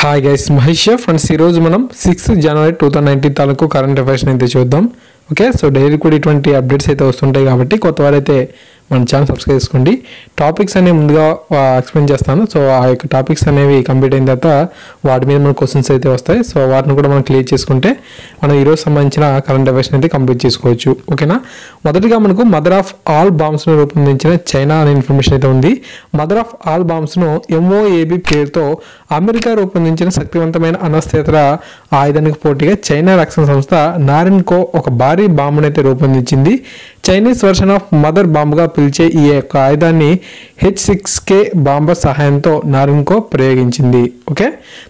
Hi guys, Mahesh friends. ఈరోజు మనం 6 జనవరి 2019 తాలూకు కరెంట్ అఫైర్స్ అయితే చూద్దాం. ఓకే, సో డైలీ కూడా ఇటువంటి అప్డేట్స్ అయితే వస్తుంటాయి కాబట్టి కొత్త వారైతే మన ఛానల్ సబ్స్క్రైబ్ చేసుకోండి. టాపిక్స్ అనేవి ముందుగా ఎక్స్ప్లెయిన్ చేస్తాను. సో ఆ యొక్క టాపిక్స్ అనేవి కంప్లీట్ అయిన తర్వాత వాటి మీద మన క్వశ్చన్స్ అయితే వస్తాయి. సో వాటిని కూడా మనం క్లియర్ చేసుకుంటే మనం ఈరోజు సంబంధించిన కరెంట్ అఫైర్స్ అయితే కంప్లీట్ చేసుకోవచ్చు. ఓకేనా. మొదటిగా మనకు మదర్ ఆఫ్ ఆల్ బాంబ్స్ను రూపొందించిన చైనా అనే ఇన్ఫర్మేషన్ అయితే ఉంది. మదర్ ఆఫ్ ఆల్ బాంబ్స్ను MOAB పేరుతో అమెరికా రూపొందించిన శక్తివంతమైన అణ్వస్త్రేతర ఆయుధానికి పోటీగా చైనా రక్షణ సంస్థ నారిన్కో ఒక భారీ బాంబును అయితే రూపొందించింది. చైనీస్ వర్షన్ ఆఫ్ మదర్ బాంబుగా పిలిచే ఈ యొక్క ఆయుధాన్ని H6K బాంబర్ సహాయంతో నారిన్కో ప్రయోగించింది. ఓకే,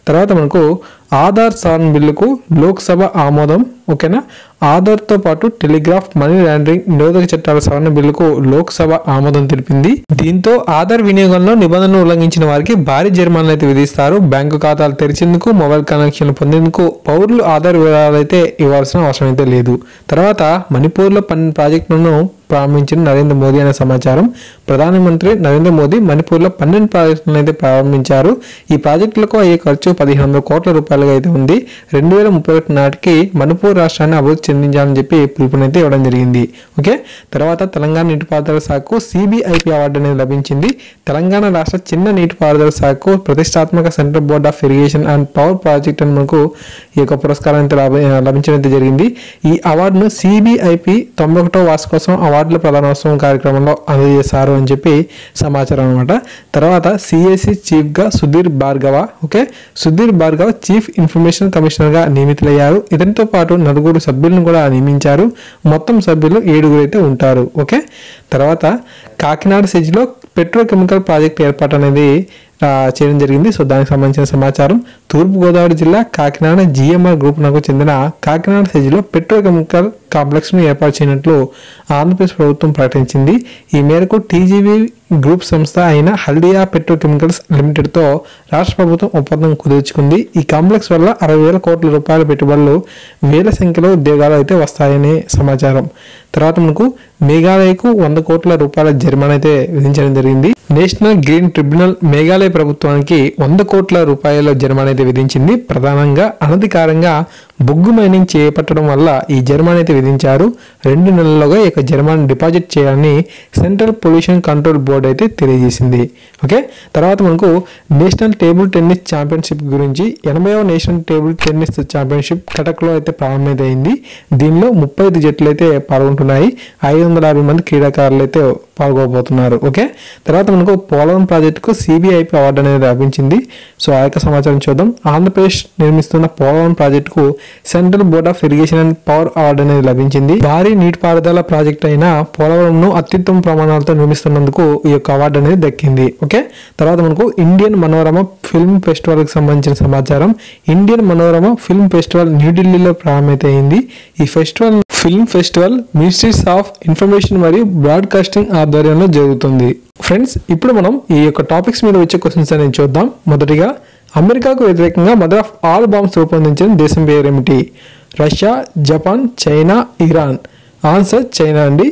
తర్వాత మనకు ఆధార్ సవరణ బిల్లుకు లోక్సభ ఆమోదం. ఓకేనా. ఆధార్తో పాటు టెలిగ్రాఫ్, మనీ లాండరింగ్ నిరోధక చట్టాల సవరణ బిల్లుకు లోక్సభ ఆమోదం తెలిపింది. దీంతో ఆధార్ వినియోగంలో నిబంధనలు ఉల్లంఘించిన వారికి భారీ జరిమానాలు అయితే విధిస్తారు. బ్యాంకు ఖాతాలు తెరిచేందుకు, మొబైల్ కనెక్షన్ పొందేందుకు పౌరులు ఆధార్ వివరాలు అయితే ఇవ్వాల్సిన అవసరం అయితే లేదు. తర్వాత మణిపూర్లో 12 ప్రాజెక్టులను ప్రారంభించిన నరేంద్ర మోదీ అనే సమాచారం. ప్రధానమంత్రి నరేంద్ర మోదీ మణిపూర్లో 12 ప్రాజెక్టులను అయితే ప్రారంభించారు. ఈ ప్రాజెక్టులకు అయ్యే ఖర్చు 1500 కోట్ల రూపాయలుగా అయితే ఉంది. 2031 నాటికి మణిపూర్ రాష్ట్రాన్ని అభివృద్ధి చెందించాలని చెప్పి పిలుపునైతే ఇవ్వడం జరిగింది. ఓకే, తర్వాత తెలంగాణ నీటిపారుదల శాఖకు CBIP అవార్డు అనేది లభించింది. తెలంగాణ రాష్ట్ర చిన్న నీటిపారుదల శాఖకు ప్రతిష్టాత్మక central board of irrigation and power project అని మనకు ఈ యొక్క పురస్కారం అయితే లభించడం అయితే జరిగింది. ఈ అవార్డును CBIP 91వ వార్షికోత్సవం అవార్డుల ప్రధానోత్సవం కార్యక్రమంలో అందజేశారు అని చెప్పి సమాచారం అనమాట. తర్వాత CAC చీఫ్ గా Sudheer Bhargava. Okay, Sudheer Bhargava chief information commissioner గా నియమితులయ్యారు. ఇతనితో పాటు 4 సభ్యులను కూడా నియమించారు. మొత్తం సభ్యులు 7 అయితే ఉంటారు. ఓకే, తర్వాత కాకినాడ సిటీలో పెట్రోకెమికల్ ప్రాజెక్ట్ ఏర్పాటు అనేది చేయడం జరిగింది. సో దానికి సంబంధించిన సమాచారం. తూర్పుగోదావరి జిల్లా కాకినాడ GMR గ్రూప్ నాకు చెందిన కాకినాడ సిటీలో పెట్రోకెమికల్ కాంప్లెక్స్ ను ఏర్పాటు చేయనట్లు ఆంధ్రప్రదేశ్ ప్రభుత్వం ప్రకటించింది. ఈ మేరకు TGV గ్రూప్ సంస్థ అయిన హల్దియా పెట్రోకెమికల్స్ లిమిటెడ్తో రాష్ట్ర ప్రభుత్వం ఒప్పందం కుదుర్చుకుంది. ఈ కాంప్లెక్స్ వల్ల 60,000 కోట్ల రూపాయల పెట్టుబడులు, వేల సంఖ్యలో ఉద్యోగాలు అయితే వస్తాయనే సమాచారం. తర్వాత మనకు మేఘాలయకు 100 కోట్ల రూపాయల జరిమానా అయితే విధించడం జరిగింది. నేషనల్ గ్రీన్ ట్రిబ్యునల్ మేఘాలయ ప్రభుత్వానికి 100 కోట్ల రూపాయల జరిమానా అయితే విధించింది. ప్రధానంగా అనధికారంగా బొగ్గు మైనింగ్ చేపట్టడం వల్ల ఈ జరిమానా అయితే విధించారు. 2 నెలల్లోగా ఈ జరిమానా డిపాజిట్ చేయాలని సెంట్రల్ పొల్యూషన్ కంట్రోల్ బోర్డు అయితే తెలియజేసింది. ఓకే, తర్వాత మనకు నేషనల్ టేబుల్ టెన్నిస్ ఛాంపియన్షిప్ గురించి 80వ నేషనల్ టేబుల్ టెన్నిస్ ఛాంపియన్షిప్ కటక్లో అయితే ప్రారంభమైంది. దీనిలో 35 జట్లు అయితే పాల్గొంటున్నాయి. 550 మంది క్రీడాకారులు అయితే పాల్గొబోతున్నారు. ఓకే, తర్వాత మనకు పోలవరం ప్రాజెక్టుకు CBIP అవార్డు అనేది లభించింది. సో ఆ యొక్క సమాచారం చూద్దాం. ఆంధ్రప్రదేశ్ నిర్మిస్తున్న పోలవరం ప్రాజెక్టుకు central board of irrigation and power award అనేది లభించింది. భారీ నీటిపారుదల ప్రాజెక్ట్ అయిన పోలవరంను అత్యుత్తమ ప్రమాణాలతో నిర్మిస్తున్నందుకు ఈ యొక్క అవార్డు అనేది దక్కింది. ఓకే, తర్వాత మనకు ఇండియన్ మనోరమ ఫిల్మ్ ఫెస్టివల్ కి సంబంధించిన సమాచారం. ఇండియన్ మనోరమ ఫిల్మ్ ఫెస్టివల్ న్యూఢిల్లీలో ప్రారంభమైంది. ఈ film festival ministries of information మరియు బ్రాడ్కాస్టింగ్ ఆధ్వర్యంలో జరుగుతుంది. ఫ్రెండ్స్, ఇప్పుడు మనం ఈ యొక్క టాపిక్స్ మీద వచ్చే క్వశ్చన్స్ అనేది చూద్దాం. మొదటిగా, అమెరికాకు వ్యతిరేకంగా మదర్ ఆఫ్ ఆల్ బాంబ్స్ రూపొందించిన దేశం పేరేమిటి? Russia, Japan, China, Iran. Answer China అండి.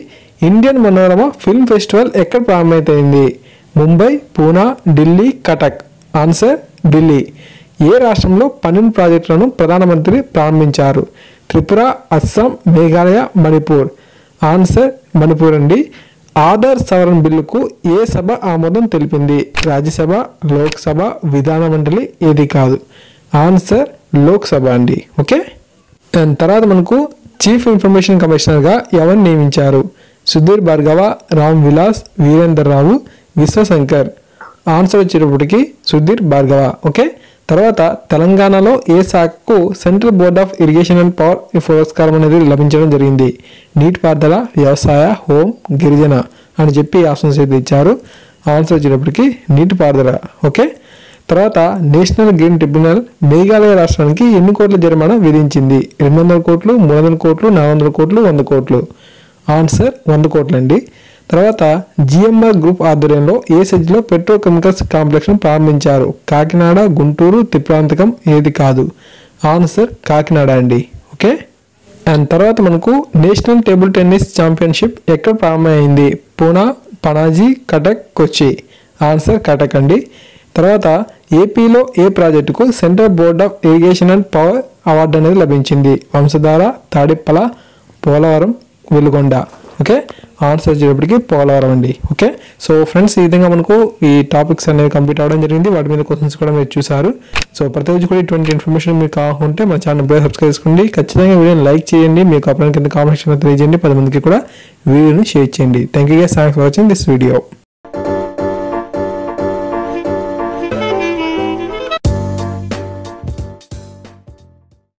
ఇండియన్ మనోరమ ఫిల్మ్ ఫెస్టివల్ ఎక్కడ ప్రారంభమైంది? ముంబై, పూనా, ఢిల్లీ, కటక్. ఆన్సర్ ఢిల్లీ. ఏ రాష్ట్రంలో 12 ప్రాజెక్టులను ప్రధానమంత్రి ప్రారంభించారు? త్రిపుర, అస్సాం, మేఘాలయ, మణిపూర్. ఆన్సర్ మణిపూర్ అండి. ఆధార్ సవరణ బిల్లుకు ఏ సభ ఆమోదం తెలిపింది? రాజ్యసభ, లోక్సభ, విధాన మండలి, ఏది కాదు? ఆన్సర్ లోక్సభ అండి. ఓకే, దాని తర్వాత మనకు చీఫ్ ఇన్ఫర్మేషన్ కమిషనర్గా ఎవరిని నియమించారు? సుధీర్ భార్గవ, రామ్ విలాస్, వీరేందర్ రావు, విశ్వశంకర్. ఆన్సర్ వచ్చేటప్పటికి సుధీర్ భార్గవ. ఓకే, తర్వాత తెలంగాణలో ఏ శాఖకు central board of irrigation and power పురస్కారం అనేది లభించడం జరిగింది? నీటిపారుదల, వ్యవసాయ, హోం, గిరిజన అని చెప్పి ఆప్షన్స్ అయితే ఇచ్చారు. ఆన్సర్ వచ్చేటప్పటికి నీటిపారుదల. ఓకే, తర్వాత నేషనల్ గ్రీన్ ట్రిబ్యునల్ మేఘాలయ రాష్ట్రానికి ఎన్ని కోట్ల జరిమానా విధించింది? 200 కోట్లు, 300 కోట్లు, 400 కోట్లు, 100 కోట్లు. ఆన్సర్ 100 కోట్లు అండి. తర్వాత GMR గ్రూప్ ఆధ్వర్యంలో ఏ సిటీలో పెట్రోకెమికల్స్ కాంప్లెక్స్ ను ప్రారంభించారు? కాకినాడ, గుంటూరు, త్రిప్రాంతకం, ఏది కాదు? ఆన్సర్ కాకినాడ అండి. ఓకే, అండ్ తర్వాత మనకు నేషనల్ టేబుల్ టెన్నిస్ ఛాంపియన్షిప్ ఎక్కడ ప్రారంభమైంది? పూనా, పనాజీ, కటక్, కొచ్చి. ఆన్సర్ కటక్ అండి. తర్వాత ఏపీలో ఏ ప్రాజెక్టుకు central board of irrigation and power award అనేది లభించింది? వంశధార, తాడిప్పల, పోలవరం, వెలుగొండ. ఓకే, ఆన్సర్ వచ్చేటప్పటికి పోలవరం అండి. ఓకే, సో ఫ్రెండ్స్ ఈ విధంగా మనకు ఈ టాపిక్స్ అనేవి కంప్లీట్ అవ్వడం జరిగింది. వాటి మీద క్వశ్చన్స్ కూడా మీరు చూసారు. సో ప్రతి రోజు కూడా ఇటువంటి ఇన్ఫర్మేషన్ మీకు కావాలంటే మన ఛానల్ సబ్స్క్రైబ్ చేసుకోండి. ఖచ్చితంగా వీడియోని లైక్ చేయండి. మీకు అప్పుడు కింద కామెంట్ సెక్షన్లో తెలియజేయండి. 10 మందికి కూడా వీడియోని షేర్ చేయండి. Thank you guys, thanks for watching this video.